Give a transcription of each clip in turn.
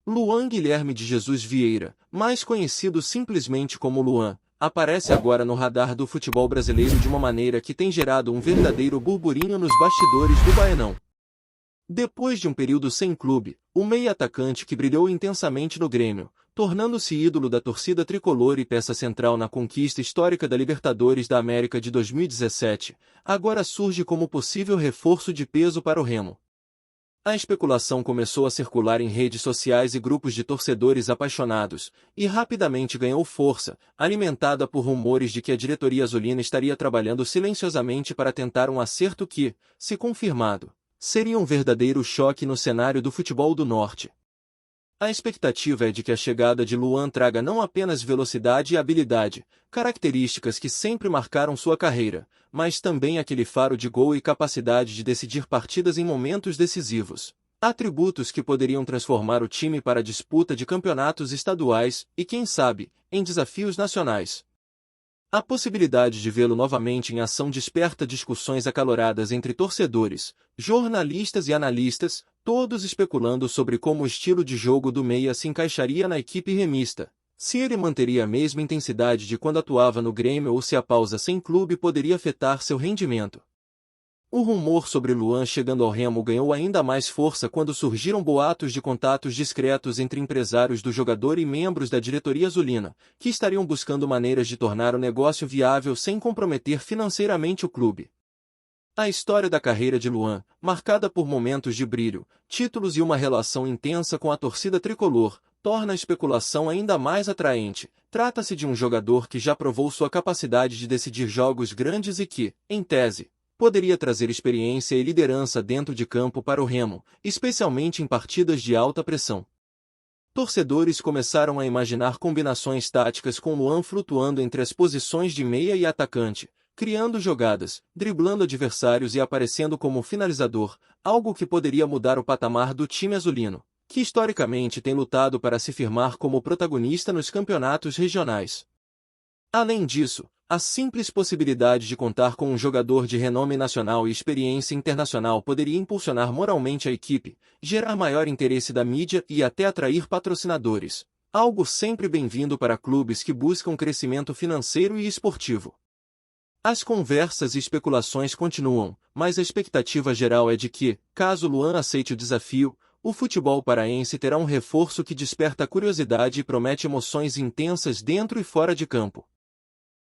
Luan Guilherme de Jesus Vieira, mais conhecido simplesmente como Luan, aparece agora no radar do futebol brasileiro de uma maneira que tem gerado um verdadeiro burburinho nos bastidores do Baianão. Depois de um período sem clube, o meia-atacante que brilhou intensamente no Grêmio, tornando-se ídolo da torcida tricolor e peça central na conquista histórica da Libertadores da América de 2017, agora surge como possível reforço de peso para o Remo. A especulação começou a circular em redes sociais e grupos de torcedores apaixonados, e rapidamente ganhou força, alimentada por rumores de que a diretoria azulina estaria trabalhando silenciosamente para tentar um acerto que, se confirmado, seria um verdadeiro choque no cenário do futebol do Norte. A expectativa é de que a chegada de Luan traga não apenas velocidade e habilidade, características que sempre marcaram sua carreira, mas também aquele faro de gol e capacidade de decidir partidas em momentos decisivos. Atributos que poderiam transformar o time para a disputa de campeonatos estaduais e, quem sabe, em desafios nacionais. A possibilidade de vê-lo novamente em ação desperta discussões acaloradas entre torcedores, jornalistas e analistas, todos especulando sobre como o estilo de jogo do meia se encaixaria na equipe remista, se ele manteria a mesma intensidade de quando atuava no Grêmio ou se a pausa sem clube poderia afetar seu rendimento. O rumor sobre Luan chegando ao Remo ganhou ainda mais força quando surgiram boatos de contatos discretos entre empresários do jogador e membros da diretoria azulina, que estariam buscando maneiras de tornar o negócio viável sem comprometer financeiramente o clube. A história da carreira de Luan, marcada por momentos de brilho, títulos e uma relação intensa com a torcida tricolor, torna a especulação ainda mais atraente. Trata-se de um jogador que já provou sua capacidade de decidir jogos grandes e que, em tese, poderia trazer experiência e liderança dentro de campo para o Remo, especialmente em partidas de alta pressão. Torcedores começaram a imaginar combinações táticas com Luan flutuando entre as posições de meia e atacante, criando jogadas, driblando adversários e aparecendo como finalizador, algo que poderia mudar o patamar do time azulino, que historicamente tem lutado para se firmar como protagonista nos campeonatos regionais. Além disso, a simples possibilidade de contar com um jogador de renome nacional e experiência internacional poderia impulsionar moralmente a equipe, gerar maior interesse da mídia e até atrair patrocinadores, algo sempre bem-vindo para clubes que buscam crescimento financeiro e esportivo. As conversas e especulações continuam, mas a expectativa geral é de que, caso Luan aceite o desafio, o futebol paraense terá um reforço que desperta curiosidade e promete emoções intensas dentro e fora de campo.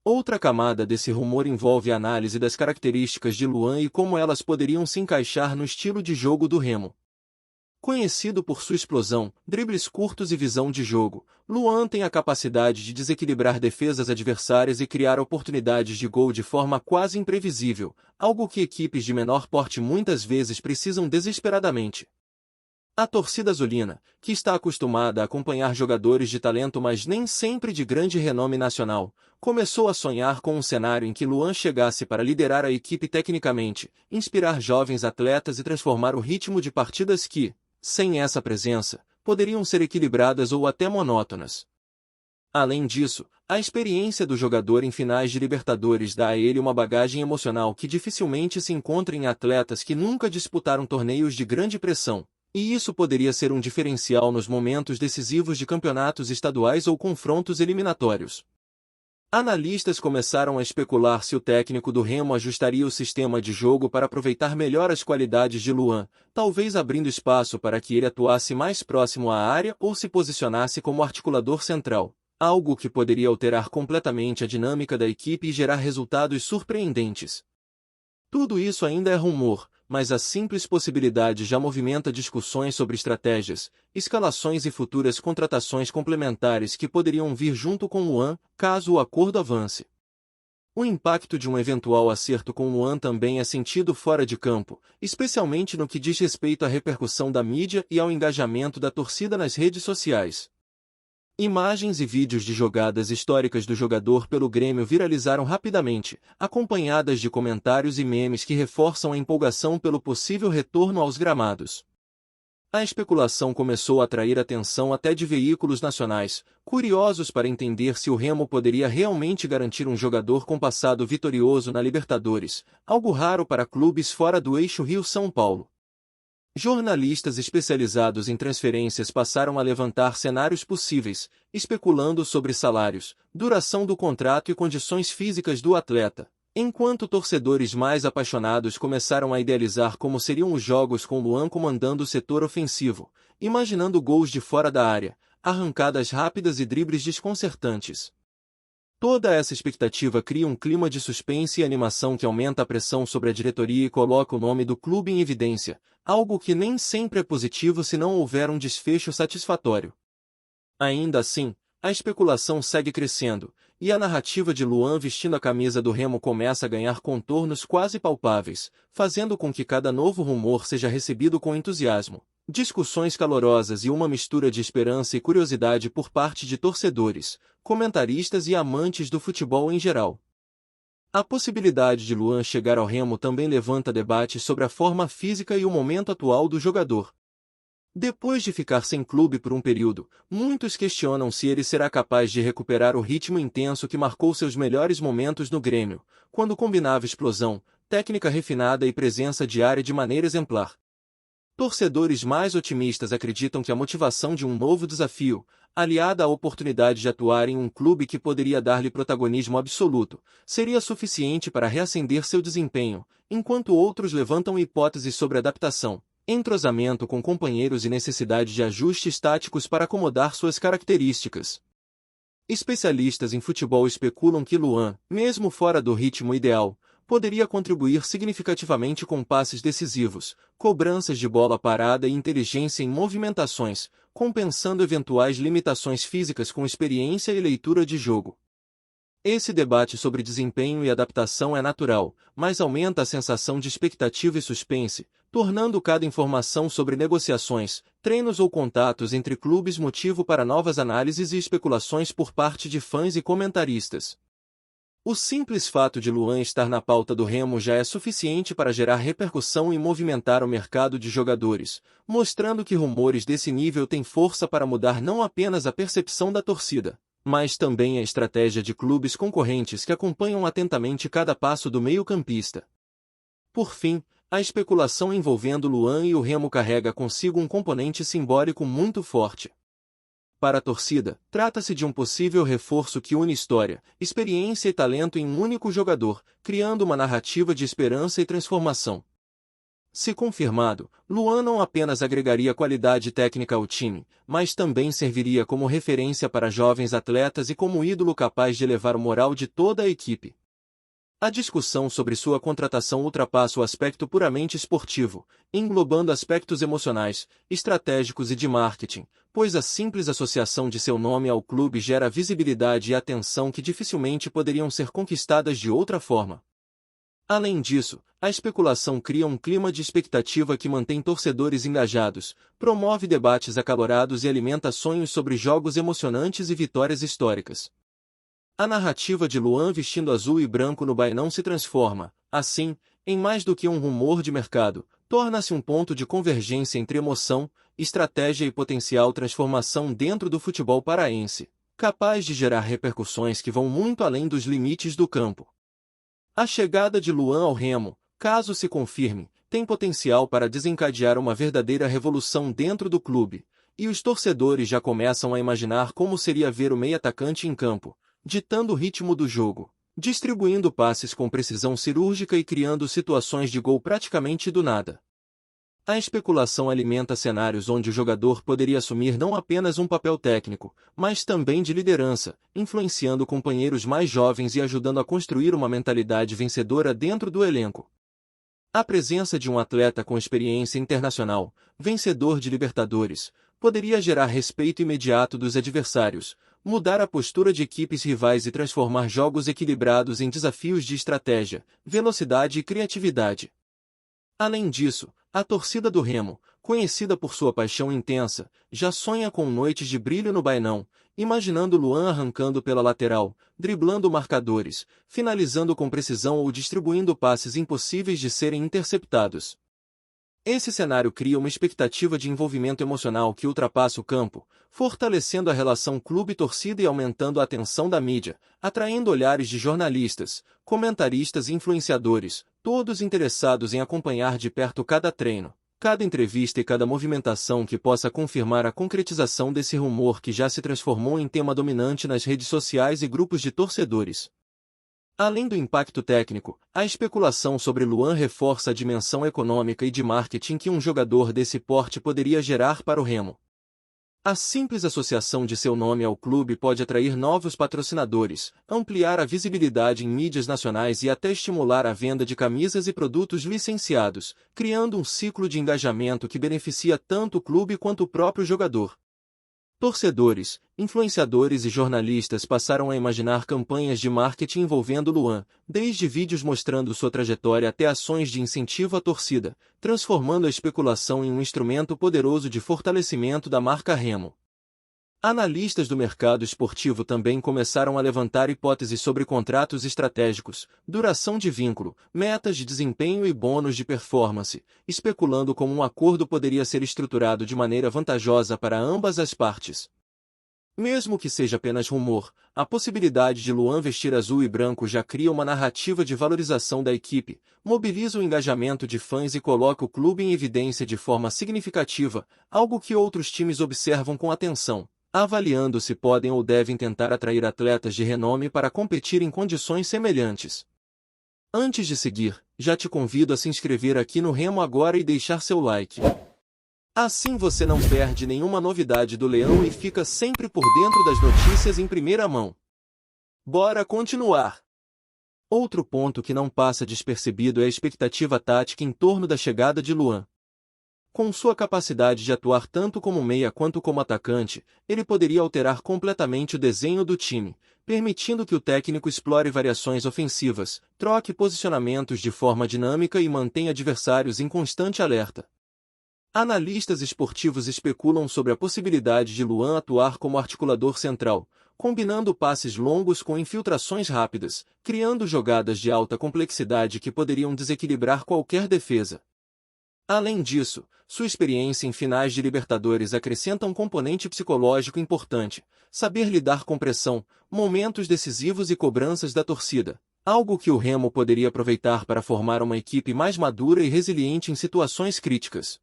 Outra camada desse rumor envolve a análise das características de Luan e como elas poderiam se encaixar no estilo de jogo do Remo. Conhecido por sua explosão, dribles curtos e visão de jogo, Luan tem a capacidade de desequilibrar defesas adversárias e criar oportunidades de gol de forma quase imprevisível, algo que equipes de menor porte muitas vezes precisam desesperadamente. A torcida azulina, que está acostumada a acompanhar jogadores de talento mas nem sempre de grande renome nacional, começou a sonhar com um cenário em que Luan chegasse para liderar a equipe tecnicamente, inspirar jovens atletas e transformar o ritmo de partidas que, sem essa presença, poderiam ser equilibradas ou até monótonas. Além disso, a experiência do jogador em finais de Libertadores dá a ele uma bagagem emocional que dificilmente se encontra em atletas que nunca disputaram torneios de grande pressão. E isso poderia ser um diferencial nos momentos decisivos de campeonatos estaduais ou confrontos eliminatórios. Analistas começaram a especular se o técnico do Remo ajustaria o sistema de jogo para aproveitar melhor as qualidades de Luan, talvez abrindo espaço para que ele atuasse mais próximo à área ou se posicionasse como articulador central, algo que poderia alterar completamente a dinâmica da equipe e gerar resultados surpreendentes. Tudo isso ainda é rumor, mas a simples possibilidade já movimenta discussões sobre estratégias, escalações e futuras contratações complementares que poderiam vir junto com Luan, caso o acordo avance. O impacto de um eventual acerto com Luan também é sentido fora de campo, especialmente no que diz respeito à repercussão da mídia e ao engajamento da torcida nas redes sociais. Imagens e vídeos de jogadas históricas do jogador pelo Grêmio viralizaram rapidamente, acompanhadas de comentários e memes que reforçam a empolgação pelo possível retorno aos gramados. A especulação começou a atrair atenção até de veículos nacionais, curiosos para entender se o Remo poderia realmente garantir um jogador com passado vitorioso na Libertadores, algo raro para clubes fora do eixo Rio-São Paulo. Jornalistas especializados em transferências passaram a levantar cenários possíveis, especulando sobre salários, duração do contrato e condições físicas do atleta, enquanto torcedores mais apaixonados começaram a idealizar como seriam os jogos com Luan comandando o setor ofensivo, imaginando gols de fora da área, arrancadas rápidas e dribles desconcertantes. Toda essa expectativa cria um clima de suspense e animação que aumenta a pressão sobre a diretoria e coloca o nome do clube em evidência, algo que nem sempre é positivo se não houver um desfecho satisfatório. Ainda assim, a especulação segue crescendo, e a narrativa de Luan vestindo a camisa do Remo começa a ganhar contornos quase palpáveis, fazendo com que cada novo rumor seja recebido com entusiasmo, discussões calorosas e uma mistura de esperança e curiosidade por parte de torcedores, comentaristas e amantes do futebol em geral. A possibilidade de Luan chegar ao Remo também levanta debates sobre a forma física e o momento atual do jogador. Depois de ficar sem clube por um período, muitos questionam se ele será capaz de recuperar o ritmo intenso que marcou seus melhores momentos no Grêmio, quando combinava explosão, técnica refinada e presença diária de maneira exemplar. Torcedores mais otimistas acreditam que a motivação de um novo desafio, aliada à oportunidade de atuar em um clube que poderia dar-lhe protagonismo absoluto, seria suficiente para reacender seu desempenho, enquanto outros levantam hipóteses sobre adaptação, entrosamento com companheiros e necessidade de ajustes táticos para acomodar suas características. Especialistas em futebol especulam que Luan, mesmo fora do ritmo ideal, poderia contribuir significativamente com passes decisivos, cobranças de bola parada e inteligência em movimentações, compensando eventuais limitações físicas com experiência e leitura de jogo. Esse debate sobre desempenho e adaptação é natural, mas aumenta a sensação de expectativa e suspense, tornando cada informação sobre negociações, treinos ou contatos entre clubes motivo para novas análises e especulações por parte de fãs e comentaristas. O simples fato de Luan estar na pauta do Remo já é suficiente para gerar repercussão e movimentar o mercado de jogadores, mostrando que rumores desse nível têm força para mudar não apenas a percepção da torcida, mas também a estratégia de clubes concorrentes que acompanham atentamente cada passo do meio-campista. Por fim, a especulação envolvendo Luan e o Remo carrega consigo um componente simbólico muito forte. Para a torcida, trata-se de um possível reforço que une história, experiência e talento em um único jogador, criando uma narrativa de esperança e transformação. Se confirmado, Luan não apenas agregaria qualidade técnica ao time, mas também serviria como referência para jovens atletas e como ídolo capaz de elevar o moral de toda a equipe. A discussão sobre sua contratação ultrapassa o aspecto puramente esportivo, englobando aspectos emocionais, estratégicos e de marketing, pois a simples associação de seu nome ao clube gera visibilidade e atenção que dificilmente poderiam ser conquistadas de outra forma. Além disso, a especulação cria um clima de expectativa que mantém torcedores engajados, promove debates acalorados e alimenta sonhos sobre jogos emocionantes e vitórias históricas. A narrativa de Luan vestindo azul e branco no Baenão se transforma, assim, em mais do que um rumor de mercado, torna-se um ponto de convergência entre emoção, estratégia e potencial transformação dentro do futebol paraense, capaz de gerar repercussões que vão muito além dos limites do campo. A chegada de Luan ao Remo, caso se confirme, tem potencial para desencadear uma verdadeira revolução dentro do clube, e os torcedores já começam a imaginar como seria ver o meio-atacante em campo, ditando o ritmo do jogo, distribuindo passes com precisão cirúrgica e criando situações de gol praticamente do nada. A especulação alimenta cenários onde o jogador poderia assumir não apenas um papel técnico, mas também de liderança, influenciando companheiros mais jovens e ajudando a construir uma mentalidade vencedora dentro do elenco. A presença de um atleta com experiência internacional, vencedor de Libertadores, poderia gerar respeito imediato dos adversários, mudar a postura de equipes rivais e transformar jogos equilibrados em desafios de estratégia, velocidade e criatividade. Além disso, a torcida do Remo, conhecida por sua paixão intensa, já sonha com noites de brilho no Baenão, imaginando Luan arrancando pela lateral, driblando marcadores, finalizando com precisão ou distribuindo passes impossíveis de serem interceptados. Esse cenário cria uma expectativa de envolvimento emocional que ultrapassa o campo, fortalecendo a relação clube-torcida e aumentando a atenção da mídia, atraindo olhares de jornalistas, comentaristas e influenciadores, todos interessados em acompanhar de perto cada treino, cada entrevista e cada movimentação que possa confirmar a concretização desse rumor que já se transformou em tema dominante nas redes sociais e grupos de torcedores. Além do impacto técnico, a especulação sobre Luan reforça a dimensão econômica e de marketing que um jogador desse porte poderia gerar para o Remo. A simples associação de seu nome ao clube pode atrair novos patrocinadores, ampliar a visibilidade em mídias nacionais e até estimular a venda de camisas e produtos licenciados, criando um ciclo de engajamento que beneficia tanto o clube quanto o próprio jogador. Torcedores, influenciadores e jornalistas passaram a imaginar campanhas de marketing envolvendo Luan, desde vídeos mostrando sua trajetória até ações de incentivo à torcida, transformando a especulação em um instrumento poderoso de fortalecimento da marca Remo. Analistas do mercado esportivo também começaram a levantar hipóteses sobre contratos estratégicos, duração de vínculo, metas de desempenho e bônus de performance, especulando como um acordo poderia ser estruturado de maneira vantajosa para ambas as partes. Mesmo que seja apenas rumor, a possibilidade de Luan vestir azul e branco já cria uma narrativa de valorização da equipe, mobiliza o engajamento de fãs e coloca o clube em evidência de forma significativa, algo que outros times observam com atenção, avaliando se podem ou devem tentar atrair atletas de renome para competir em condições semelhantes. Antes de seguir, já te convido a se inscrever aqui no Remo agora e deixar seu like. Assim você não perde nenhuma novidade do Leão e fica sempre por dentro das notícias em primeira mão. Bora continuar! Outro ponto que não passa despercebido é a expectativa tática em torno da chegada de Luan. Com sua capacidade de atuar tanto como meia quanto como atacante, ele poderia alterar completamente o desenho do time, permitindo que o técnico explore variações ofensivas, troque posicionamentos de forma dinâmica e mantenha adversários em constante alerta. Analistas esportivos especulam sobre a possibilidade de Luan atuar como articulador central, combinando passes longos com infiltrações rápidas, criando jogadas de alta complexidade que poderiam desequilibrar qualquer defesa. Além disso, sua experiência em finais de Libertadores acrescenta um componente psicológico importante, saber lidar com pressão, momentos decisivos e cobranças da torcida, algo que o Remo poderia aproveitar para formar uma equipe mais madura e resiliente em situações críticas.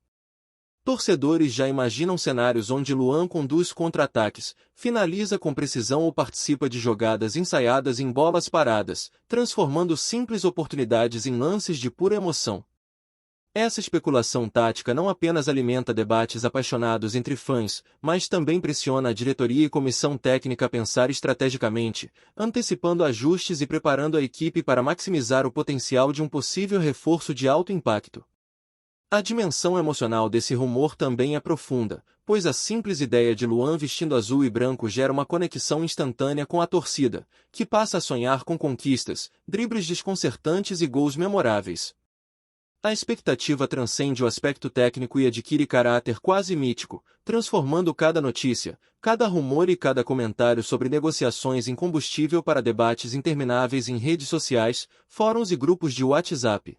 Torcedores já imaginam cenários onde Luan conduz contra-ataques, finaliza com precisão ou participa de jogadas ensaiadas em bolas paradas, transformando simples oportunidades em lances de pura emoção. Essa especulação tática não apenas alimenta debates apaixonados entre fãs, mas também pressiona a diretoria e comissão técnica a pensar estrategicamente, antecipando ajustes e preparando a equipe para maximizar o potencial de um possível reforço de alto impacto. A dimensão emocional desse rumor também é profunda, pois a simples ideia de Luan vestindo azul e branco gera uma conexão instantânea com a torcida, que passa a sonhar com conquistas, dribles desconcertantes e gols memoráveis. A expectativa transcende o aspecto técnico e adquire caráter quase mítico, transformando cada notícia, cada rumor e cada comentário sobre negociações em combustível para debates intermináveis em redes sociais, fóruns e grupos de WhatsApp.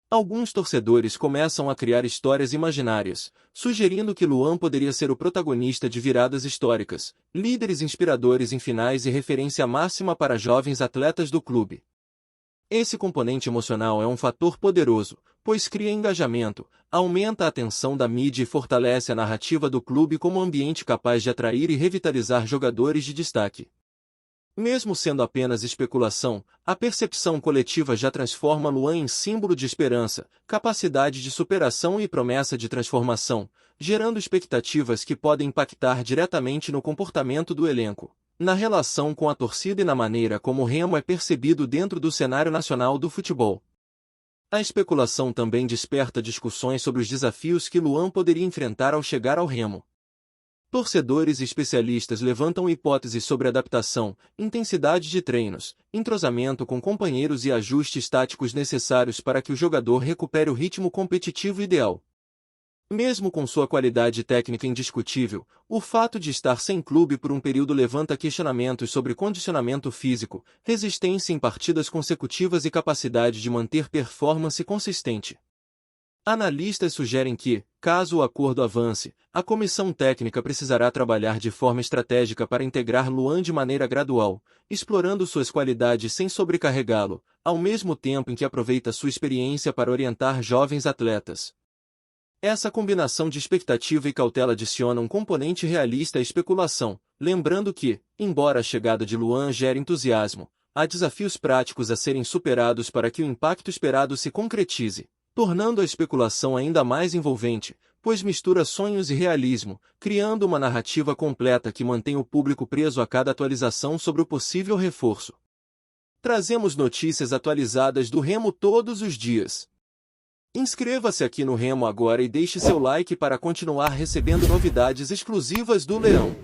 Alguns torcedores começam a criar histórias imaginárias, sugerindo que Luan poderia ser o protagonista de viradas históricas, líderes inspiradores em finais e referência máxima para jovens atletas do clube. Esse componente emocional é um fator poderoso, pois cria engajamento, aumenta a atenção da mídia e fortalece a narrativa do clube como ambiente capaz de atrair e revitalizar jogadores de destaque. Mesmo sendo apenas especulação, a percepção coletiva já transforma Luan em símbolo de esperança, capacidade de superação e promessa de transformação, gerando expectativas que podem impactar diretamente no comportamento do elenco, na relação com a torcida e na maneira como o Remo é percebido dentro do cenário nacional do futebol. A especulação também desperta discussões sobre os desafios que Luan poderia enfrentar ao chegar ao Remo. Torcedores e especialistas levantam hipóteses sobre adaptação, intensidade de treinos, entrosamento com companheiros e ajustes táticos necessários para que o jogador recupere o ritmo competitivo ideal. Mesmo com sua qualidade técnica indiscutível, o fato de estar sem clube por um período levanta questionamentos sobre condicionamento físico, resistência em partidas consecutivas e capacidade de manter performance consistente. Analistas sugerem que, caso o acordo avance, a comissão técnica precisará trabalhar de forma estratégica para integrar Luan de maneira gradual, explorando suas qualidades sem sobrecarregá-lo, ao mesmo tempo em que aproveita sua experiência para orientar jovens atletas. Essa combinação de expectativa e cautela adiciona um componente realista à especulação, lembrando que, embora a chegada de Luan gere entusiasmo, há desafios práticos a serem superados para que o impacto esperado se concretize, tornando a especulação ainda mais envolvente, pois mistura sonhos e realismo, criando uma narrativa completa que mantém o público preso a cada atualização sobre o possível reforço. Trazemos notícias atualizadas do Remo todos os dias. Inscreva-se aqui no Remo agora e deixe seu like para continuar recebendo novidades exclusivas do Leão.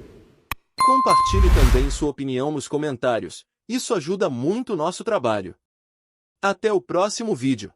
Compartilhe também sua opinião nos comentários, isso ajuda muito o nosso trabalho. Até o próximo vídeo.